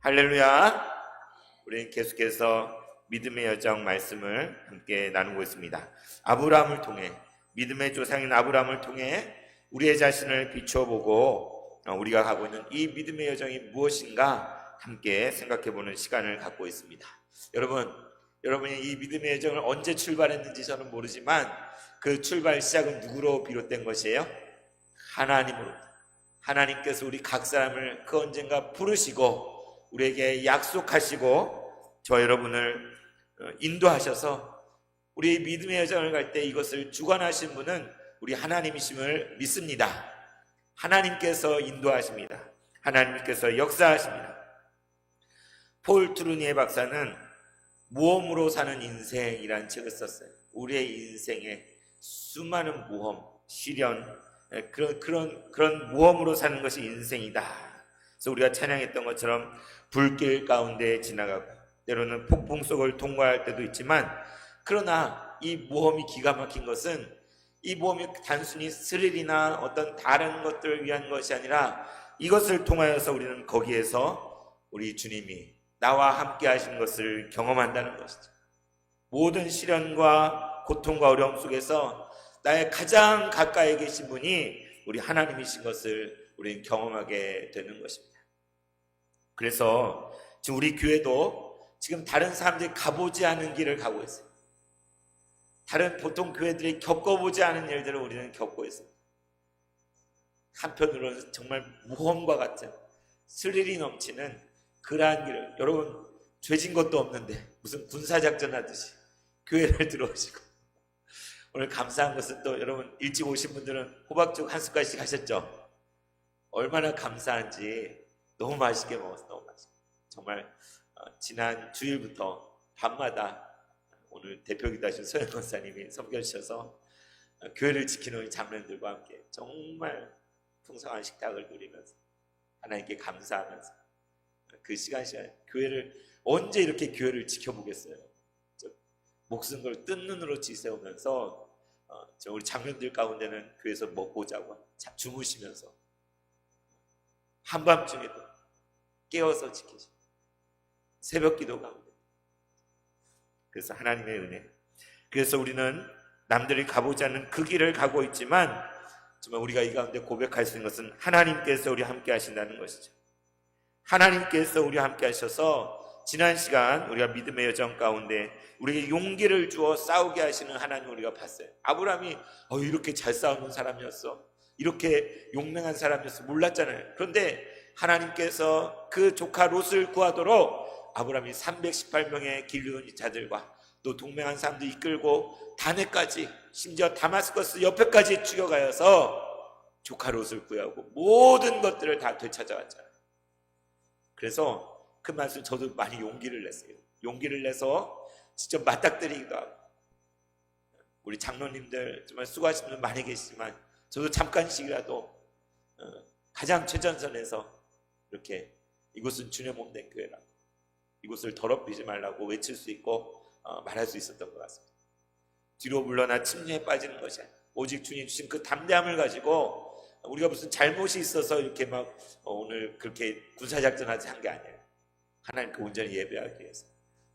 할렐루야. 우리 계속해서 믿음의 여정 말씀을 함께 나누고 있습니다. 아브라함을 통해, 믿음의 조상인 아브라함을 통해 우리의 자신을 비춰보고 우리가 가고 있는 이 믿음의 여정이 무엇인가 함께 생각해보는 시간을 갖고 있습니다. 여러분이 이 믿음의 여정을 언제 출발했는지 저는 모르지만 그 출발 시작은 누구로 비롯된 것이에요? 하나님으로. 하나님께서 우리 각 사람을 그 언젠가 부르시고 우리에게 약속하시고 저 여러분을 인도하셔서 우리 믿음의 여정을 갈 때 이것을 주관하신 분은 우리 하나님이심을 믿습니다. 하나님께서 인도하십니다. 하나님께서 역사하십니다. 폴 트루니에 박사는 모험으로 사는 인생이라는 책을 썼어요. 우리의 인생에 수많은 모험, 시련, 그런 모험으로 사는 것이 인생이다. 그래서 우리가 찬양했던 것처럼 불길 가운데 지나가고 때로는 폭풍 속을 통과할 때도 있지만, 그러나 이 모험이 기가 막힌 것은 이 모험이 단순히 스릴이나 어떤 다른 것들을 위한 것이 아니라 이것을 통하여서 우리는 거기에서 우리 주님이 나와 함께 하신 것을 경험한다는 것이죠. 모든 시련과 고통과 어려움 속에서 나의 가장 가까이 계신 분이 우리 하나님이신 것을 우리는 경험하게 되는 것입니다. 그래서 지금 우리 교회도 지금 다른 사람들이 가보지 않은 길을 가고 있어요. 다른 보통 교회들이 겪어보지 않은 일들을 우리는 겪고 있습니다. 한편으로는 정말 모험과 같은 스릴이 넘치는 그러한 길을, 여러분 죄진 것도 없는데 무슨 군사작전 하듯이 교회를 들어오시고, 오늘 감사한 것은 또 여러분 일찍 오신 분들은 호박죽 한 숟갈씩 하셨죠? 얼마나 감사한지. 너무 맛있게 먹었어요. 너무 맛있게. 정말 지난 주일부터 밤마다 오늘 대표기도 하신 소영 권사님이 섬겨주셔서 교회를 지키는 장로님들과 함께 정말 풍성한 식탁을 누리면서 하나님께 감사하면서 그 시간 교회를 언제 이렇게 교회를 지켜보겠어요. 목숨 걸 뜬 눈으로 지새우면서 우리 장로님들 가운데는 교회에서 먹고 자고 주무시면서 한밤중에도 깨어서 지키시고 새벽 기도 가운데. 그래서 하나님의 은혜. 그래서 우리는 남들이 가보지 않는 그 길을 가고 있지만 정말 우리가 이 가운데 고백할 수 있는 것은 하나님께서 우리와 함께 하신다는 것이죠. 하나님께서 우리와 함께 하셔서 지난 시간 우리가 믿음의 여정 가운데 우리에게 용기를 주어 싸우게 하시는 하나님 우리가 봤어요. 아브라함이 이렇게 잘 싸우는 사람이었어, 이렇게 용맹한 사람이었어 몰랐잖아요. 그런데 하나님께서 그 조카 롯을 구하도록 아브라함이 318명의 길르는 자들과 또 동맹한 사람들 이끌고 다네까지, 심지어 다마스커스 옆에까지 죽여가여서 조카 롯을 구하고 모든 것들을 다 되찾아왔잖아요. 그래서 그 말씀 저도 많이 용기를 냈어요. 용기를 내서 직접 맞닥뜨리기도 하고, 우리 장로님들 정말 수고하시는 분들 많이 계시지만 저도 잠깐씩이라도 가장 최전선에서 이렇게 이곳은 주님의 몸된 교회라고, 이곳을 더럽히지 말라고 외칠 수 있고 말할 수 있었던 것 같습니다. 뒤로 물러나 침례에 빠지는 것이 아니라 오직 주님 주신 그 담대함을 가지고 우리가 무슨 잘못이 있어서 이렇게 막 오늘 그렇게 군사작전하지 한 게 아니에요. 하나님께 온전히 예배하기 위해서,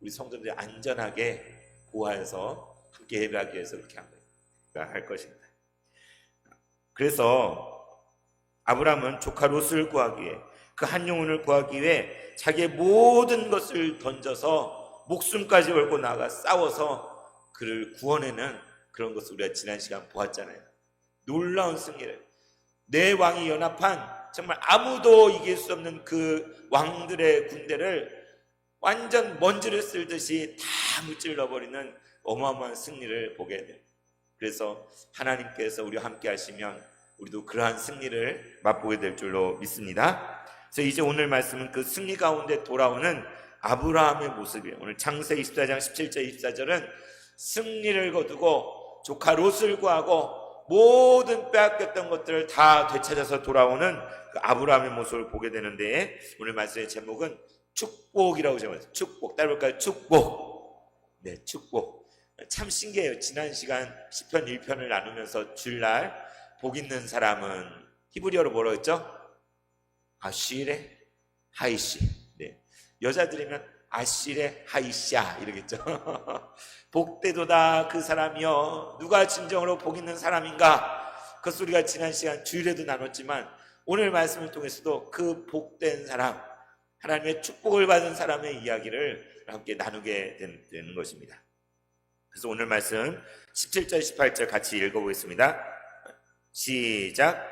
우리 성도들이 안전하게 보호해서 함께 예배하기 위해서 그렇게 할 것입니다. 그래서 아브라함은 조카 롯을 구하기 위해, 그 한 영혼을 구하기 위해 자기의 모든 것을 던져서 목숨까지 걸고 나가 싸워서 그를 구원해낸 그런 것을 우리가 지난 시간 보았잖아요. 놀라운 승리를, 네 왕이 연합한 정말 아무도 이길 수 없는 그 왕들의 군대를 완전 먼지를 쓸듯이 다 무찔러버리는 어마어마한 승리를 보게 돼요. 그래서 하나님께서 우리와 함께 하시면 우리도 그러한 승리를 맛보게 될 줄로 믿습니다. 그래서 이제 오늘 말씀은 그 승리 가운데 돌아오는 아브라함의 모습이에요. 오늘 창세 24장 17절 24절은 승리를 거두고 조카 롯을 구하고 모든 빼앗겼던 것들을 다 되찾아서 돌아오는 그 아브라함의 모습을 보게 되는데, 오늘 말씀의 제목은 축복이라고 제목했어요. 축복. 따로 볼까요? 축복. 네, 축복. 참 신기해요. 지난 시간 시편 1편을 나누면서 주일날 복 있는 사람은 히브리어로 뭐라고 했죠? 아쉬레 하이시. 네. 여자들이면 아시레 하이샤 이러겠죠. 복되도다 그 사람이여, 누가 진정으로 복 있는 사람인가. 그것을 우리가 지난 시간 주일에도 나눴지만 오늘 말씀을 통해서도 그 복된 사람, 하나님의 축복을 받은 사람의 이야기를 함께 나누게 되는 것입니다. 그래서 오늘 말씀 17절 18절 같이 읽어보겠습니다. 시작.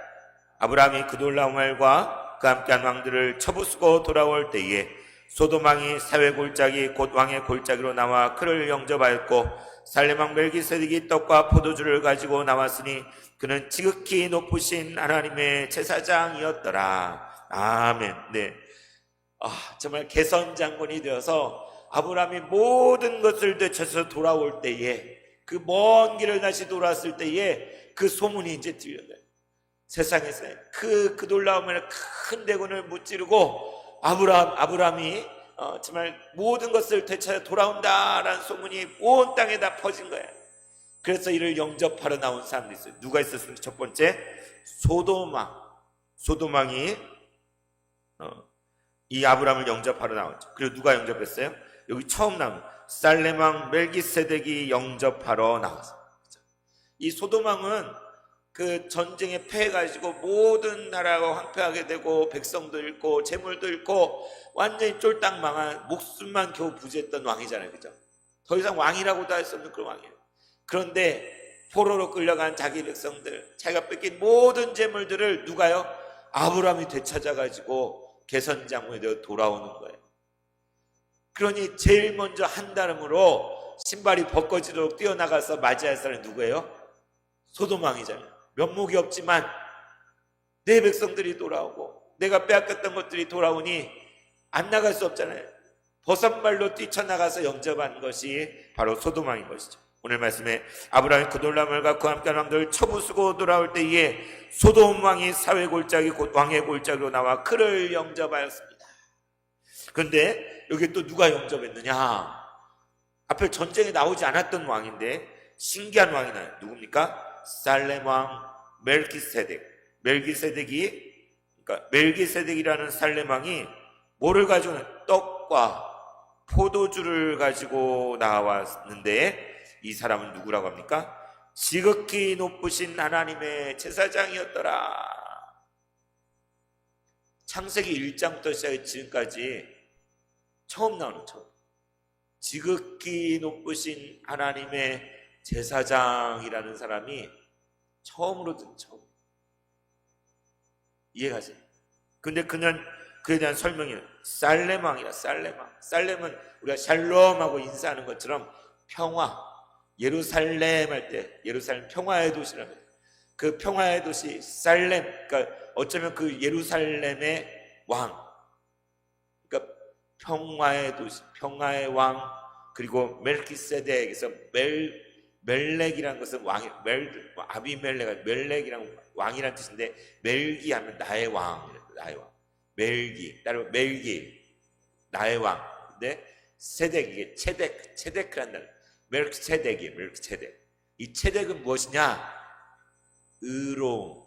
아브라함이 그돌라오멜과 그 함께한 왕들을 쳐부수고 돌아올 때에 소돔 왕이 사회 골짜기 곧 왕의 골짜기로 나와 그를 영접하였고 살렘 왕 멜기세덱이 떡과 포도주를 가지고 나왔으니 그는 지극히 높으신 하나님의 제사장이었더라. 아멘. 네. 정말 개선 장군이 되어서 아브라함이 모든 것을 되찾아서 돌아올 때에, 그 먼 길을 다시 돌아왔을 때에 그 소문이 이제 들려요. 세상에서 그 놀라움을 큰 대군을 무찌르고 아브라함이 정말 모든 것을 되찾아 돌아온다라는 소문이 온 땅에 다 퍼진 거예요. 그래서 이를 영접하러 나온 사람들이 있어요. 누가 있었습니까? 첫 번째, 소돔 왕이 이 아브라함을 영접하러 나왔죠. 그리고 누가 영접했어요? 여기 처음 나온 살렘 왕 멜기세덱이 영접하러 나왔어요. 이 소돔 왕은 그 전쟁에 패해가지고 모든 나라가 황폐하게 되고 백성도 잃고 재물도 잃고 완전히 쫄딱 망한, 목숨만 겨우 부지했던 왕이잖아요. 그죠? 더 이상 왕이라고도 할 수 없는 그런 왕이에요. 그런데 포로로 끌려간 자기 백성들, 자기가 뺏긴 모든 재물들을 누가요? 아브라함이 되찾아가지고 개선장군이 되어 돌아오는 거예요. 그러니 제일 먼저 한달음으로 신발이 벗겨지도록 뛰어나가서 맞이할 사람이 누구예요? 소돔 왕이잖아요. 면목이 없지만 내 백성들이 돌아오고 내가 빼앗겼던 것들이 돌아오니 안 나갈 수 없잖아요. 버선발로 뛰쳐나가서 영접한 것이 바로 소돔 왕인 것이죠. 오늘 말씀에 아브라함이 그돌라오멜과 그 함께한 왕들을 쳐부수고 돌아올 때에 소돔 왕이 사회 골짜기 곧 왕의 골짜기로 나와 그를 영접하였습니다. 그런데 여기 또 누가 영접했느냐? 앞에 전쟁에 나오지 않았던 왕인데 신기한 왕이 나요. 누굽니까? 살렘 왕 멜기세덱이라는 살렘 왕이 뭐를 가지고, 떡과 포도주를 가지고 나왔는데 이 사람은 누구라고 합니까? 지극히 높으신 하나님의 제사장이었더라. 창세기 1장부터 시작해 지금까지 처음 나오는, 지극히 높으신 하나님의 제사장이라는 사람이 처음으로 듣는, 이해가세요? 근데 그에 대한 설명이 살렘 왕이라. 살렘은 우리가 샬롬하고 인사하는 것처럼 평화, 예루살렘 할 때 예루살렘 평화의 도시라는 거예요. 그 평화의 도시 살렘, 그러니까 어쩌면 그 예루살렘의 왕, 그러니까 평화의 도시, 평화의 왕. 그리고 멜기세덱에서 멜렉이라는 것은 왕이, 멜렉이란 왕이라는 뜻인데, 멜기 하면 나의 왕, 나의 왕. 따로 멜기, 나의 왕. 근데 세덱, 이게 체데크란 말. 멜기세덱이에요. 이 체덱은 무엇이냐? 의로움,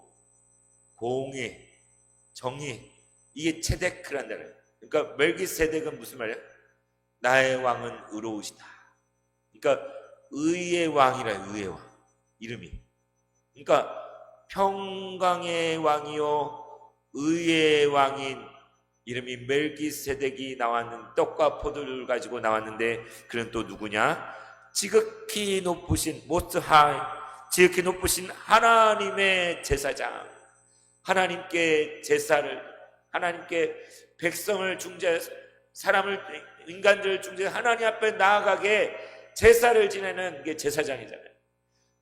공의, 정의. 이게 체데크란 말이에요. 그러니까 멜기세덱은 무슨 말이에요? 나의 왕은 의로우시다. 그러니까 의의 왕이라. 의의 왕, 이름이. 그러니까 평강의 왕이요 의의 왕인 이름이 멜기세덱이 나왔는, 떡과 포도를 가지고 나왔는데 그는 또 누구냐? 지극히 높으신 most high, 지극히 높으신 하나님의 제사장. 하나님께 제사를, 하나님께 백성을 중재해서, 인간들을 중재해서 하나님 앞에 나아가게 제사를 지내는 게 제사장이잖아요.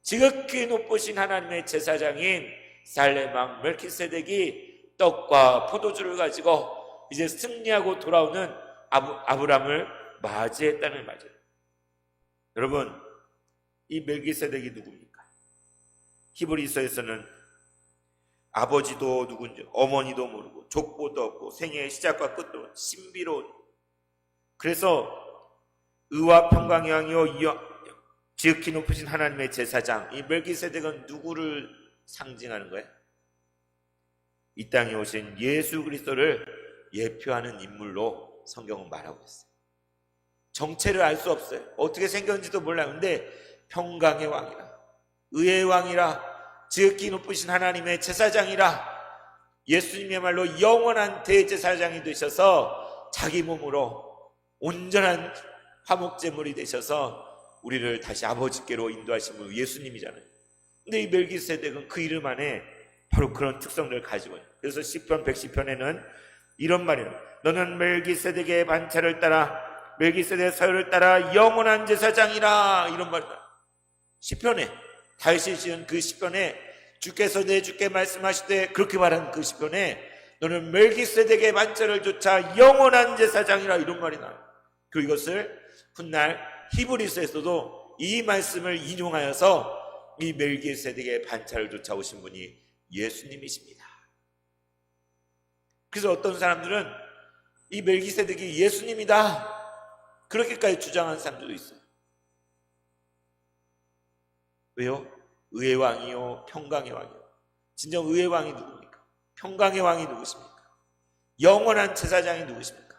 지극히 높으신 하나님의 제사장인 살렘 왕 멜기세덱이 떡과 포도주를 가지고 이제 승리하고 돌아오는 아브람을 맞이했다는 말이에요. 여러분, 이 멜기세덱이 누굽니까? 히브리서에서는 아버지도 누군지, 어머니도 모르고, 족보도 없고, 생애의 시작과 끝도 없는 신비로운, 그래서 의와 평강의 왕이요 지극히 높으신 하나님의 제사장, 이 멜기세덱은 누구를 상징하는 거예요? 이 땅에 오신 예수 그리스도를 예표하는 인물로 성경은 말하고 있어요. 정체를 알 수 없어요. 어떻게 생겼는지도 몰라요. 근데 평강의 왕이라, 의의 왕이라, 지극히 높으신 하나님의 제사장이라, 예수님이야말로 영원한 대제사장이 되셔서 자기 몸으로 온전한 화목제물이 되셔서 우리를 다시 아버지께로 인도하신 분 예수님이잖아요. 근데 이 멜기세덱은 그 이름 안에 바로 그런 특성들을 가지고 있어요. 그래서 시편 110편에는 이런 말이에요. 너는 멜기세덱의 반차를 따라, 멜기세덱의 서열을 따라 영원한 제사장이라, 이런 말이에요. 시편에, 다윗이 지은 그 시편에 주께서 내 주께 말씀하시되, 그렇게 말한 그 시편에 너는 멜기세덱의 반차를 쫓아 영원한 제사장이라, 이런 말이 나와요. 그리고 이것을 훗날 히브리서에서도 이 말씀을 인용하여서 이 멜기세덱의 반차를 쫓아오신 분이 예수님이십니다. 그래서 어떤 사람들은 이 멜기세덱이 예수님이다, 그렇게까지 주장하는 사람들도 있어요. 왜요? 의의 왕이요 평강의 왕이요. 진정 의의 왕이 누굽니까? 평강의 왕이 누구십니까? 영원한 제사장이 누구십니까?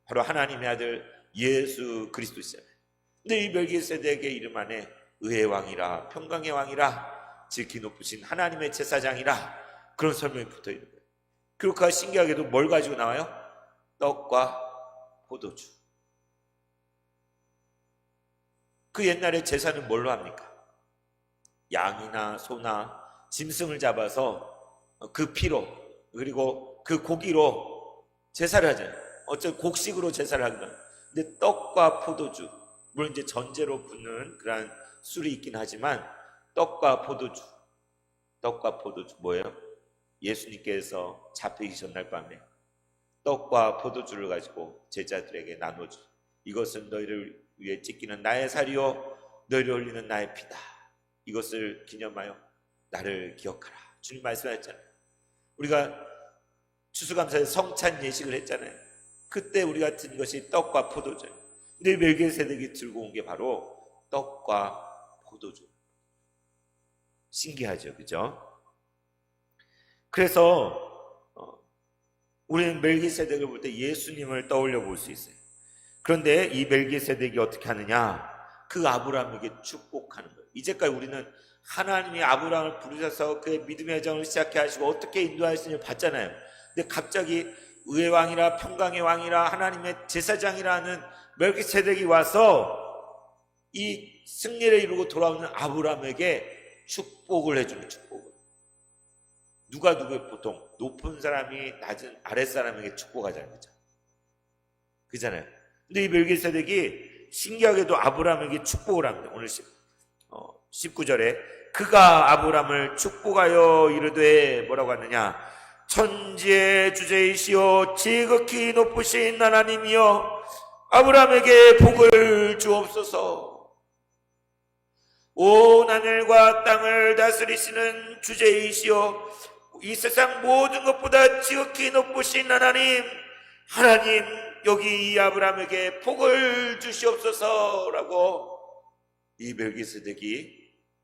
바로 하나님의 아들 예수 그리스도시잖아요. 근데 이 멜기세덱의 이름 안에 의의 왕이라, 평강의 왕이라, 지극히 높으신 하나님의 제사장이라, 그런 설명이 붙어 있는 거예요. 그리고 그 신기하게도 뭘 가지고 나와요? 떡과 포도주. 그 옛날에 제사는 뭘로 합니까? 양이나 소나 짐승을 잡아서 그 피로, 그리고 그 고기로 제사를 하잖아요. 어쩌면 곡식으로 제사를 하기도 합니다. 근데 떡과 포도주, 물론 이제 전제로 붓는 그런 술이 있긴 하지만, 떡과 포도주 뭐예요? 예수님께서 잡히기 전날 밤에 떡과 포도주를 가지고 제자들에게 나눠주, 이것은 너희를 위해 찢기는 나의 살이요 너희를 흘리는 나의 피다. 이것을 기념하여 나를 기억하라. 주님 말씀하셨잖아요. 우리가 추수감사에 성찬 예식을 했잖아요. 그때 우리가 든 것이 떡과 포도주예요. 근데 멜기세덱이 들고 온 게 바로 떡과 포도주. 신기하죠, 그죠? 그래서 우리는 멜기세덱을 볼 때 예수님을 떠올려 볼 수 있어요. 그런데 이 멜기세덱이 어떻게 하느냐? 그 아브라함에게 축복하는 거예요. 이제까지 우리는 하나님이 아브라함을 부르셔서 그의 믿음의 여정을 시작해 하시고 어떻게 인도하시는지 봤잖아요. 근데 갑자기 의의 왕이라, 평강의 왕이라, 하나님의 제사장이라는 멜기세덱이 와서 이 승리를 이루고 돌아오는 아브라함에게 축복을 해주는 축복을. 누가 보통 높은 사람이 낮은 아랫사람에게 축복하자는 거죠. 그잖아요. 근데 이 멜기세덱이 신기하게도 아브라함에게 축복을 합니다. 오늘 19절에 그가 아브라함을 축복하여 이르되 뭐라고 하느냐? 천지의 주제이시오 지극히 높으신 하나님이여 아브라함에게 복을 주옵소서. 온 하늘과 땅을 다스리시는 주제이시오 이 세상 모든 것보다 지극히 높으신 하나님 여기 이 아브라함에게 복을 주시옵소서라고 이 멜기세덱이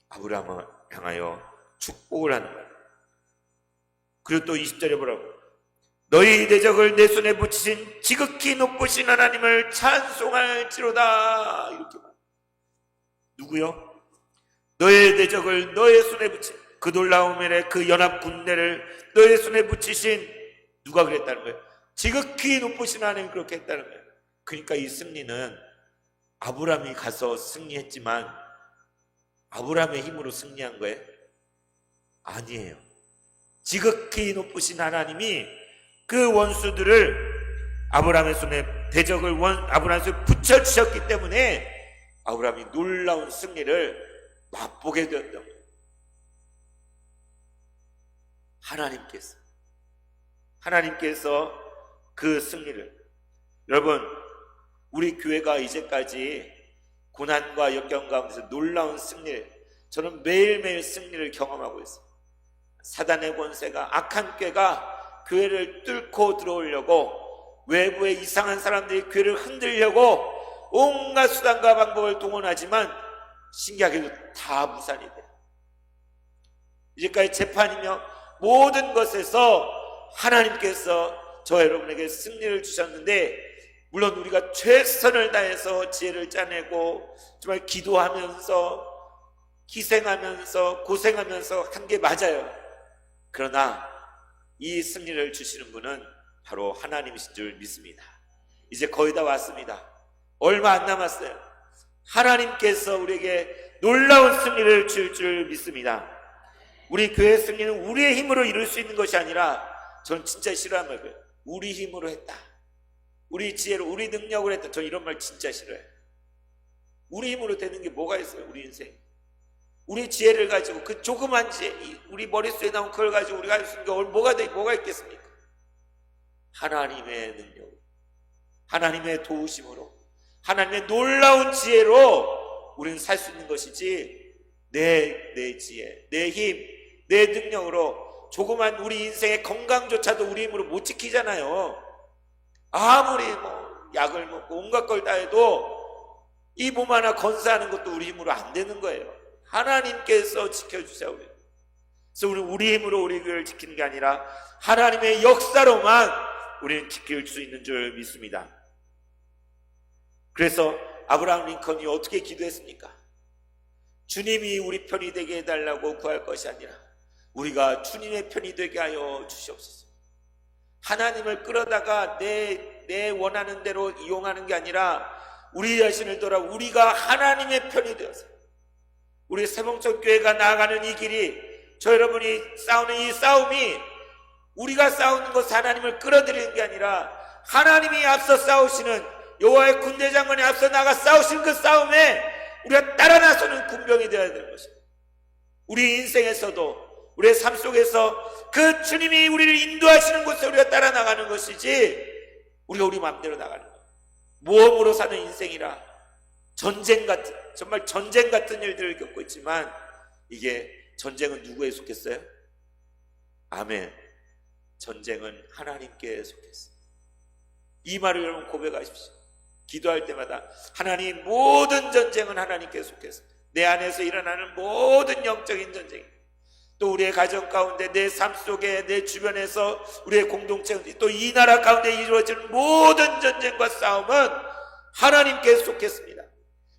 아브라함을 향하여 축복을 하는 거예요. 그리고 또 20절에 뭐라고? 너희 대적을 내 손에 붙이신 지극히 높으신 하나님을 찬송할지로다. 이렇게 말해요. 누구요? 너의 대적을 너의 손에 붙인 그 놀라운 일에 그 연합 군대를 너의 손에 붙이신 누가 그랬다는 거예요? 지극히 높으신 하나님이 그렇게 했다는 거예요. 그러니까 이 승리는 아브라함이 가서 승리했지만 아브라함의 힘으로 승리한 거예요? 아니에요. 지극히 높으신 하나님이 그 원수들을 아브라함의 손에 대적을 아브라함의 손에 붙여주셨기 때문에 아브라함이 놀라운 승리를 맛보게 되었던 거예요. 하나님께서 그 승리를, 여러분 우리 교회가 이제까지 고난과 역경 가운데서 놀라운 승리를, 저는 매일매일 승리를 경험하고 있어요. 사단의 권세가, 악한 꾀가 교회를 뚫고 들어오려고, 외부의 이상한 사람들이 교회를 흔들려고 온갖 수단과 방법을 동원하지만 신기하게도 다 무산이 돼요. 이제까지 재판이며 모든 것에서 하나님께서 저 여러분에게 승리를 주셨는데 물론 우리가 최선을 다해서 지혜를 짜내고 정말 기도하면서 희생하면서 고생하면서 한 게 맞아요. 그러나 이 승리를 주시는 분은 바로 하나님이신 줄 믿습니다. 이제 거의 다 왔습니다. 얼마 안 남았어요. 하나님께서 우리에게 놀라운 승리를 줄 줄 믿습니다. 우리 교회 승리는 우리의 힘으로 이룰 수 있는 것이 아니라, 저는 진짜 싫어하는 말이에요. 우리 힘으로 했다, 우리 지혜로, 우리 능력으로 했다. 저 이런 말 진짜 싫어요. 우리 힘으로 되는 게 뭐가 있어요? 우리 인생 우리 지혜를 가지고, 그 조그만 지혜, 우리 머릿속에 나온 그걸 가지고 우리가 할 수 있는 게 뭐가 있겠습니까? 하나님의 능력, 하나님의 도우심으로, 하나님의 놀라운 지혜로 우리는 살 수 있는 것이지, 내 지혜, 내 힘, 내 능력으로 조그만 우리 인생의 건강조차도 우리 힘으로 못 지키잖아요. 아무리 약을 먹고 온갖 걸 다 해도 이 몸 하나 건사하는 것도 우리 힘으로 안 되는 거예요. 하나님께서 지켜주세요. 그래서 우리는 우리 힘으로 우리 교회를 지키는 게 아니라 하나님의 역사로만 우리는 지킬 수 있는 줄 믿습니다. 그래서 아브라함 링컨이 어떻게 기도했습니까? 주님이 우리 편이 되게 해달라고 구할 것이 아니라 우리가 주님의 편이 되게 하여 주시옵소서. 하나님을 끌어다가 내 원하는 대로 이용하는 게 아니라 우리 자신을 돌아보고 우리가 하나님의 편이 되어서, 우리 세봉천 교회가 나아가는 이 길이, 저 여러분이 싸우는 이 싸움이 우리가 싸우는 것, 하나님을 끌어들이는 게 아니라 하나님이 앞서 싸우시는, 여호와의 군대 장관이 앞서 나가 싸우시는 그 싸움에 우리가 따라 나서는 군병이 되어야 되는 것입니다. 우리 인생에서도, 우리의 삶 속에서 그 주님이 우리를 인도하시는 곳에 우리가 따라 나가는 것이지, 우리가 우리 마음대로 나가는 거예요. 모험으로 사는 인생이라 전쟁 같은, 정말 전쟁 같은 일들을 겪고 있지만, 이게 전쟁은 누구에 속했어요? 아멘. 전쟁은 하나님께 속했어요. 이 말을 여러분 고백하십시오. 기도할 때마다 하나님, 모든 전쟁은 하나님께 속했어요. 내 안에서 일어나는 모든 영적인 전쟁, 또 우리의 가정 가운데, 내 삶 속에, 내 주변에서, 우리의 공동체, 또 이 나라 가운데 이루어지는 모든 전쟁과 싸움은 하나님께 속했습니다.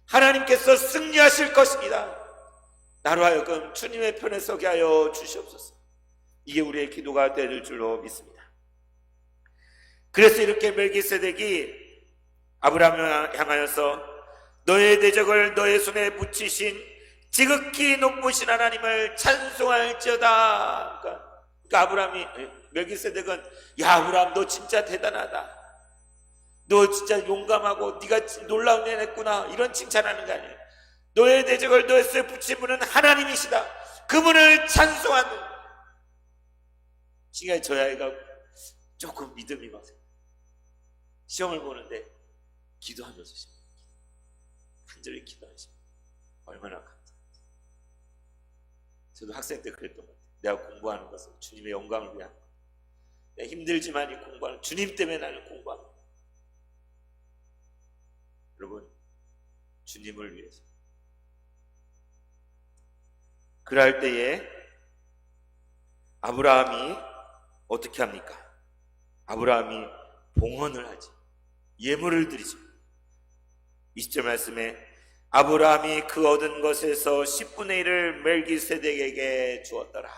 하나님께서 승리하실 것입니다. 나로 하여금 주님의 편에 서게 하여 주시옵소서. 이게 우리의 기도가 될 줄로 믿습니다. 그래서 이렇게 멜기세덱이 아브라함을 향하여서 너의 대적을 너의 손에 붙이신 지극히 높으신 하나님을 찬송할지어다. 그러니까 아브라함이, 멜기세덱은, 야 아브라함, 너 진짜 대단하다, 너 진짜 용감하고 네가 놀라운 일 했구나, 이런 칭찬하는 게 아니에요. 너의 대적을 너의 손에 붙인 분은 하나님이시다, 그분을 찬송하는. 지금 저희 아이가 조금 믿음이 막 시험을 보는데 기도하면서 간절히 기도하십니다. 얼마나 감사합니다. 저도 학생 때 그랬던 것 같아요. 내가 공부하는 것은 주님의 영광을 위한 것, 내가 힘들지만 이 공부하는, 주님 때문에 나는 공부하는 것. 여러분, 주님을 위해서. 그럴 때에 아브라함이 어떻게 합니까? 아브라함이 봉헌을 하지, 예물을 드리죠. 20절 말씀에 아브라함이 그 얻은 것에서 10분의 1을 멜기세덱에게 주었더라.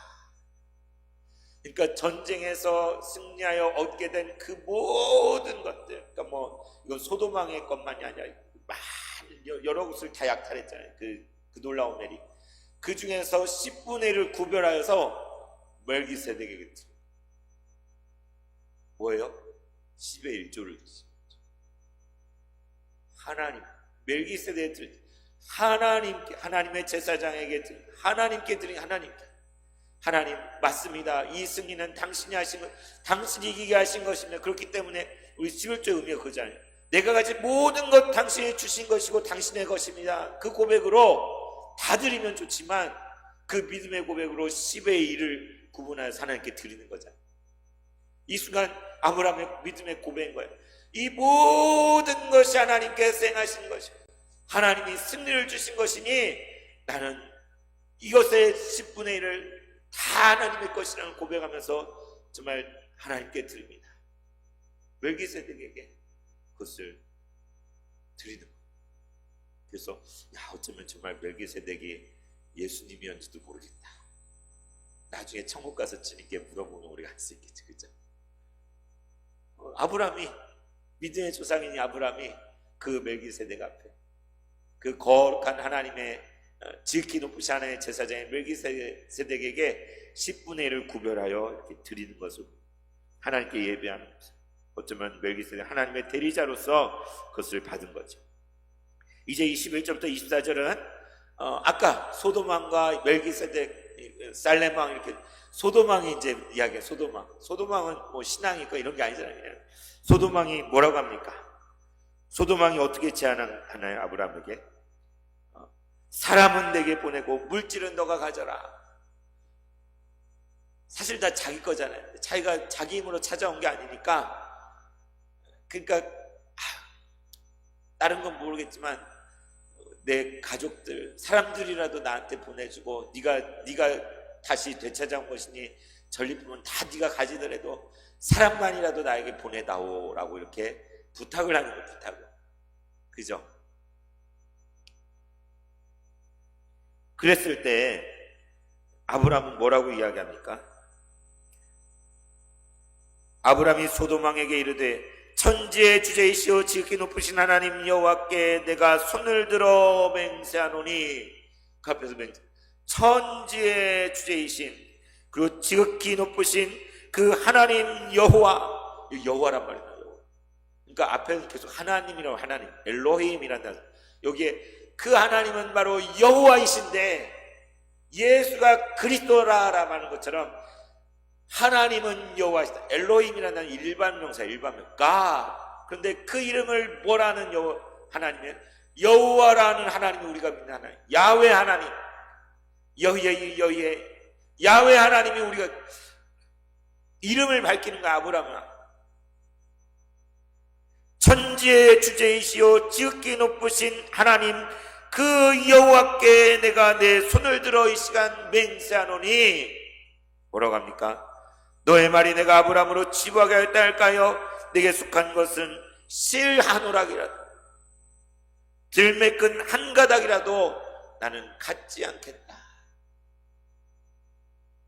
그러니까 전쟁에서 승리하여 얻게 된 그 모든 것들, 그러니까 이건 소돔왕의 것만이 아니라 많은 여러 곳을 다 약탈했잖아요. 그 놀라운 내리, 그 중에서 10분의 1을 구별하여서 멜기세덱에게 드려. 뭐예요? 10의 1조를 드리죠. 하나님, 멜기세덱에 드린, 하나님께, 하나님의 제사장에게 드린, 하나님께 드린, 하나님 맞습니다. 이 승리는 당신이 하신 것, 당신이 이기게 하신 것입니다. 그렇기 때문에 우리 11조의 의미가 그거잖아요. 내가 가진 모든 것 당신이 주신 것이고 당신의 것입니다. 그 고백으로 다 드리면 좋지만, 그 믿음의 고백으로 10의 1을 구분하여서 하나님께 드리는 거잖아요. 이 순간 아브라함의 믿음의 고백인 거예요. 이 모든 것이 하나님께서 행하신 것이고 하나님이 승리를 주신 것이니 나는 이것의 10분의 1을 다 하나님의 것이라는 고백하면서 정말 하나님께 드립니다. 멜기세덱에게 그것을 드리는 거예요. 그래서 어쩌면 정말 멜기세덱이 예수님이었는지도 모르겠다. 나중에 천국 가서 주님께 물어보면 우리가 할 수 있겠지, 그죠? 아브라함이, 믿음의 조상인 아브라함이 그 멜기세덱 앞에 그 거룩한 하나님의 지극히 높으신 하나님의 제사장인 멜기세덱에게 10분의 1을 구별하여 이렇게 드리는 것을 하나님께 예배하는 거죠. 어쩌면 멜기세덱 하나님의 대리자로서 그것을 받은 거죠. 이제 21절부터 24절은 아까 소돔왕과 멜기세덱, 살렘왕, 이렇게 소돔왕이 이제 이야기해요. 소돔왕은 뭐 신앙이 있고 이런 게 아니잖아요. 소돔왕이 뭐라고 합니까? 소돔왕이 어떻게 제안하나요? 아브라함에게 사람은 내게 보내고 물질은 너가 가져라. 사실 다 자기 거잖아요. 자기가 자기 힘으로 찾아온 게 아니니까. 그러니까 다른 건 모르겠지만 내 가족들, 사람들이라도 나한테 보내주고 네가 다시 되찾아온 것이니 전리품은 다 네가 가지더라도 사람만이라도 나에게 보내다오라고 이렇게 부탁을 하는 거예요. 부탁을. 그죠? 그랬을 때 아브라함은 뭐라고 이야기합니까? 아브라함이 소돔왕에게 이르되 천지의 주제이시오 지극히 높으신 하나님 여호와께 내가 손을 들어 맹세하노니, 그 앞에서 맹세, 천지의 주제이신 그리고 지극히 높으신 그 하나님 여호와란 말이에요. 그러니까 앞에서 계속 하나님이라고, 하나님, 엘로힘이라는 단어, 여기에 그 하나님은 바로 여호와이신데 예수가 그리스도라라 하는 것처럼 하나님은 여호와이시다. 엘로힘이라는 단어 일반 명사, God. 그런데 그 이름을 뭐라는 하나님은 여호와라는 하나님이 우리가 믿는 하나님, 야훼 하나님, 여호예 야훼 하나님이 우리가 이름을 밝히는 거야. 아브라함은 천지의 주제이시오 지극히 높으신 하나님 그 여호와께 내가 내 손을 들어 이 시간 맹세하노니, 뭐라고 합니까? 너의 말이 내가 아브라함으로 지부하게 하였다 할까요? 내게 속한 것은 실 한 오락이라도, 들매끈 한 가닥이라도 나는 갖지 않겠다.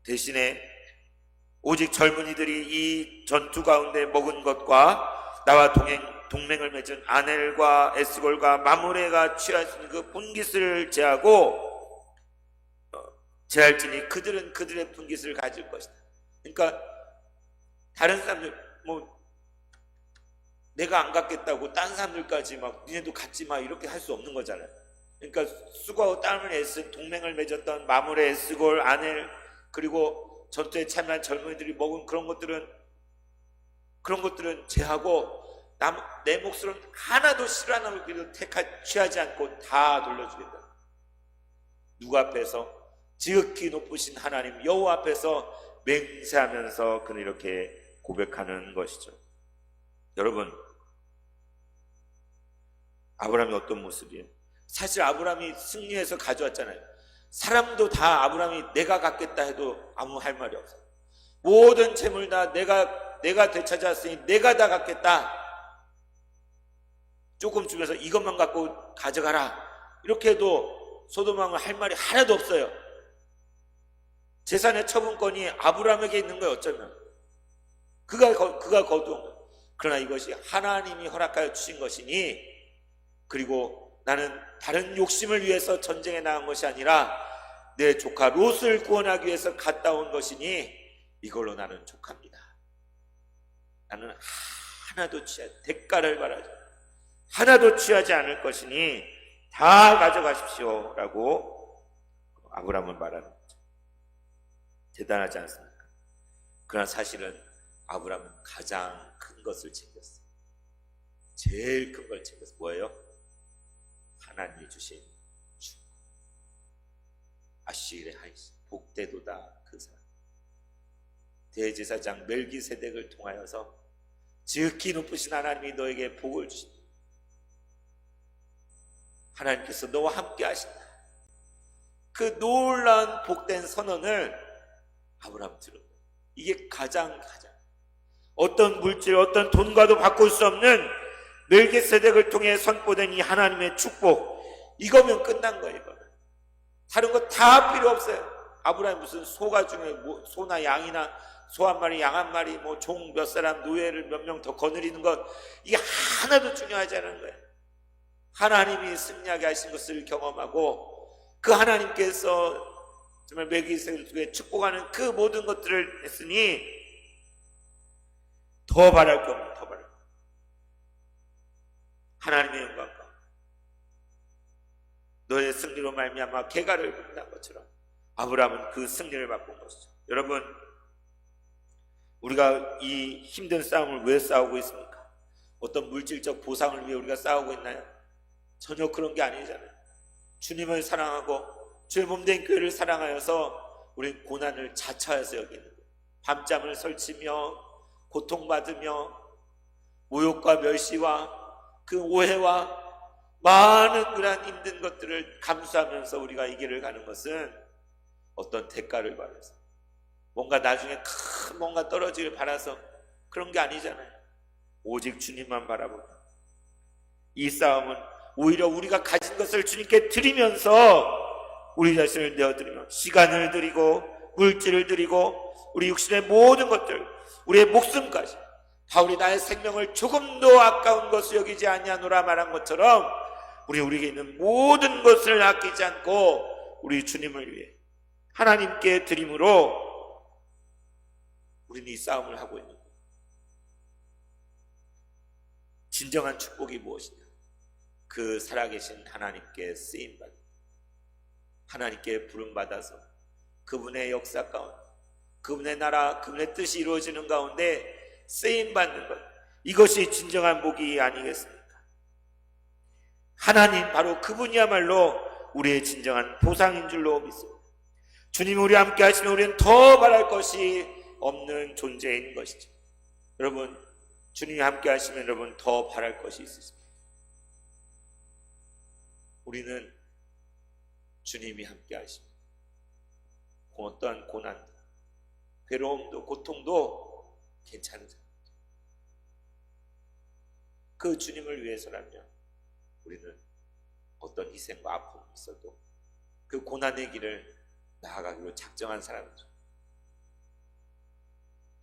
대신에 오직 젊은이들이 이 전투 가운데 먹은 것과 나와 동맹을 맺은 아넬과 에스골과 마므레가 취할 수 있는 그 분깃을 제하고 제할지니 그들은 그들의 분깃을 가질 것이다. 그러니까 다른 사람들 내가 안 갖겠다고 딴 사람들까지 막 니네도 갖지 마 이렇게 할 수 없는 거잖아요. 그러니까 수고하고 땀을 애쓴 동맹을 맺었던 마므레, 에스골, 아넬, 그리고 전투에 참여한 젊은이들이 먹은 그런 것들은 제하고 내 몫으로는 하나도 싫어하는 것도 취하지 않고 다 돌려주겠다. 누구 앞에서? 지극히 높으신 하나님 여호와 앞에서 맹세하면서 그는 이렇게 고백하는 것이죠. 여러분, 아브라함이 어떤 모습이에요? 사실 아브라함이 승리해서 가져왔잖아요. 사람도 다 아브라함이 내가 갖겠다 해도 아무 할 말이 없어요. 모든 재물 다 내가 되찾았으니 내가 다 갖겠다. 조금 주면서 이것만 갖고 가져가라 이렇게 해도 소돔왕은 할 말이 하나도 없어요. 재산의 처분권이 아브라함에게 있는 거예요. 어쩌면 그가 거두은 거예요. 그러나 이것이 하나님이 허락하여 주신 것이니, 그리고 나는 다른 욕심을 위해서 전쟁에 나간 것이 아니라 내 조카 롯을 구원하기 위해서 갔다 온 것이니 이걸로 나는 족합니다. 나는 하나도 대가를 바라지 하나도 취하지 않을 것이니 다 가져가십시오 라고 아브라함은 말하는 거죠. 대단하지 않습니까? 그러나 사실은 아브라함은 가장 큰 것을 챙겼어요. 제일 큰 걸 챙겼어요. 뭐예요? 하나님이 주신 축복. 아시르의 하이시, 복되도다 그 사람. 대제사장 멜기세덱을 통하여서 지극히 높으신 하나님이 너에게 복을 주신다. 하나님께서 너와 함께 하신다. 그 놀라운 복된 선언을 아브라함 들은 거예요. 이게 가장 어떤 물질, 어떤 돈과도 바꿀 수 없는 멜기세덱을 통해 선포된 이 하나님의 축복, 이거면 끝난 거예요. 이거는 다른 거 다 필요 없어요. 아브라함이 무슨 소가 중에 소나 양이나 소 한 마리, 양 한 마리, 종 몇 사람, 노예를 몇 명 더 거느리는 것, 이게 하나도 중요하지 않은 거예요. 하나님이 승리하게 하신 것을 경험하고 그 하나님께서 정말 멜기세덱을 통해 축복하는 그 모든 것들을 했으니 더 바랄 게 없는, 더 바랄 게 없는 하나님의 영광과 너의 승리로 말미암아 개가를 분단 것처럼 아브라함은 그 승리를 맛본 것이죠. 여러분, 우리가 이 힘든 싸움을 왜 싸우고 있습니까? 어떤 물질적 보상을 위해 우리가 싸우고 있나요? 전혀 그런 게 아니잖아요. 주님을 사랑하고 주의 몸된 교회를 사랑하여서 우리 고난을 자처해서 여기는 거예요. 밤잠을 설치며 고통받으며 모욕과 멸시와 그 오해와 많은 그러한 힘든 것들을 감수하면서 우리가 이 길을 가는 것은 어떤 대가를 바라서, 뭔가 나중에 큰 뭔가 떨어지길 바라서 그런 게 아니잖아요. 오직 주님만 바라보는 이 싸움은 오히려 우리가 가진 것을 주님께 드리면서 우리 자신을 내어드리며 시간을 드리고 물질을 드리고 우리 육신의 모든 것들, 우리의 목숨까지, 바울이 나의 생명을 조금도 아까운 것을 여기지 아니하노라 말한 것처럼 우리에게 있는 모든 것을 아끼지 않고 우리 주님을 위해 하나님께 드림으로 우리는 이 싸움을 하고 있는 거예요. 진정한 축복이 무엇이냐? 그 살아계신 하나님께 쓰임받는, 하나님께 부름받아서 그분의 역사 가운데, 그분의 나라, 그분의 뜻이 이루어지는 가운데 쓰임받는 것, 이것이 진정한 복이 아니겠습니까? 하나님, 바로 그분이야말로 우리의 진정한 보상인 줄로 믿습니다. 주님이 우리와 함께 하시면 우리는 더 바랄 것이 없는 존재인 것이죠. 여러분, 주님이 함께 하시면 여러분 더 바랄 것이 있으십니다. 우리는 주님이 함께 하십니다. 어떠한 고난도, 괴로움도, 고통도 괜찮은 사람, 그 주님을 위해서라면 우리는 어떤 희생과 아픔이 있어도 그 고난의 길을 나아가기로 작정한 사람이죠.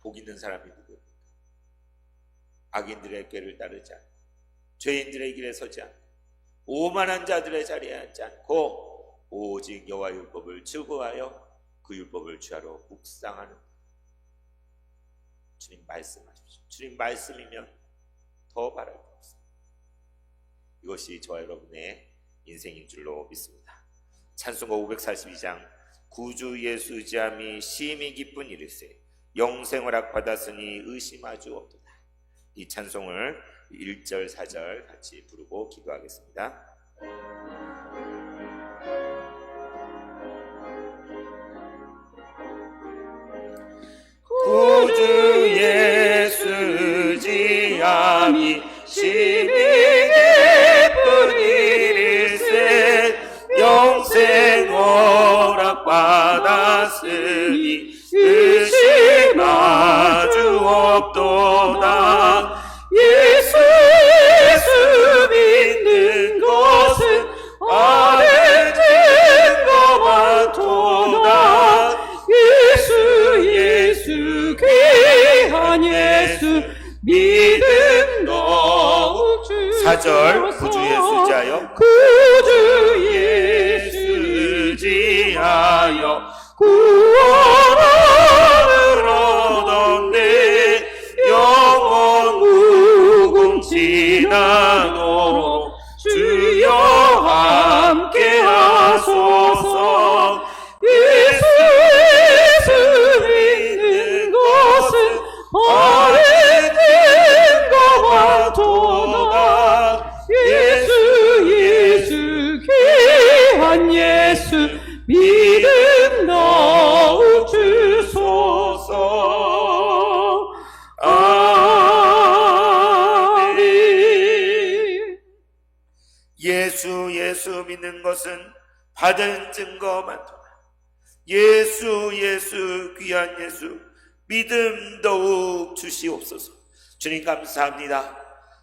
복 있는 사람이 누구입니까? 악인들의 꾀를 따르지 않고 죄인들의 길에 서지 않고 오만한 자들의 자리에 앉지 않고 오직 여호와 율법을 추구하여 그 율법을 주하러 묵상하는, 주님 말씀하십시오. 주님 말씀이면 더 바랄 것 없습니다. 이것이 저와 여러분의 인생인 줄로 믿습니다. 찬송가 542장 구주 예수 의지함이 심히 기쁜 일일세 영생을 받았으니 의심하주 없도다. 이 찬송을 1절 4절 같이 부르고 기도하겠습니다. 구주 예수 의지함이 심히 기쁜 일일세 영생 허락받았으니 의심하주 없도다. 예수 믿는 것은 아는 증거 많도다. 예수 귀한 예수 믿음 더욱 주소서. 4절 구주 예수 의지하여 구주 예수 의지하여 구원을 얻었네. 영원 무궁지나도록 주여 함께 하소서. 예수 믿는 것은 바른 증거가 도다. 예수 귀한 예수 믿음 더욱 주소서. 아멘. 예수 믿는 것은 받은 증거 많도다. 예수 귀한 예수 믿음 더욱 주시옵소서. 주님 감사합니다.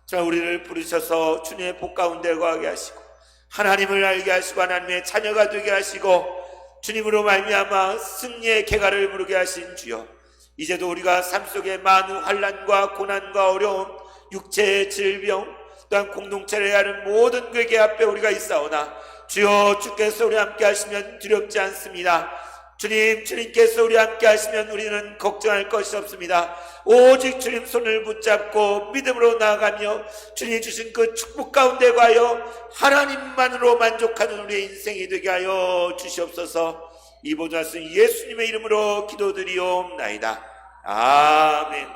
자, 우리를 부르셔서 주님의 복 가운데 거하게 하시고 하나님을 알게 하시고 하나님의 자녀가 되게 하시고 주님으로 말미암아 승리의 개가를 부르게 하신 주여, 이제도 우리가 삶 속에 많은 환난과 고난과 어려움, 육체의 질병, 또한 공동체를 하는 모든 괴계 앞에 우리가 있사오나 주여, 주께서 우리 함께 하시면 두렵지 않습니다. 주님께서 우리 함께 하시면 우리는 걱정할 것이 없습니다. 오직 주님 손을 붙잡고 믿음으로 나아가며 주님이 주신 그 축복 가운데 가여 하나님만으로 만족하는 우리의 인생이 되게 하여 주시옵소서. 이 모든 말씀 예수님의 이름으로 기도드리옵나이다. 아멘.